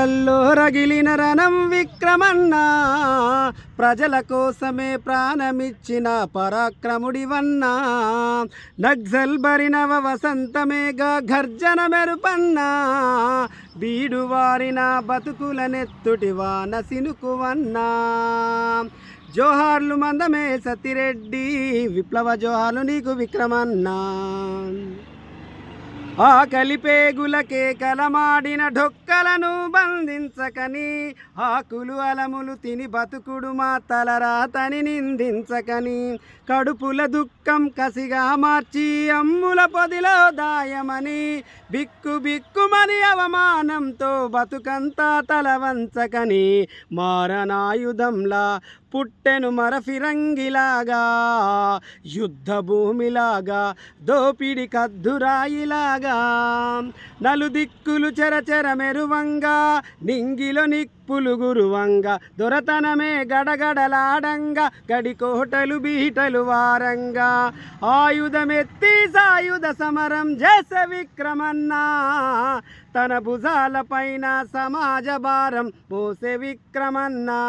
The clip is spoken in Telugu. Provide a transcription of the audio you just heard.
యుద్ధాలలో రగిలిన రణం విక్రమన్న, ప్రజల కోసమే ప్రాణమిచ్చిన పరాక్రముడివన్నా. నక్సల్ బరినవ వసంతమేగా గర్జన మెరుపన్నా, బీడువారిన బతుకుల నెత్తుటి వాన సినుకువన్నా. జోహార్లు మందమే సతిరెడ్డి, విప్లవ జోహార్లు నీకు విక్రమన్నా. ఆ కలిపేగులకే కలమాడిన ఢొక్కలను బంధించకని, ఆకులు అలములు తిని బతుకుడు మా తలరాతని నిందించకని, కడుపుల దుఃఖం కసిగా మార్చి అమ్ముల పొదిలో దాయమని, బిక్కు బిక్కుమని అవమానంతో బతుకంతా తలవంచకని, మారణాయుధంలా పుట్టెను మరఫిరంగిలాగా, యుద్ధ భూమిలాగా దోపిడి కద్దురాయిలాగా, నలుదిక్కులు చెరచెర మెరువంగా, నింగిలో నిప్పులు గురువంగా, దొరతనమే గడగడలాడంగా, గడికోటలు బీటలు వారంగా, ఆయుధమెత్తి సాయుధ సమరం చేసే విక్రమన్నా, తన భుజాల పైన సమాజ భారం మోసే విక్రమన్నా.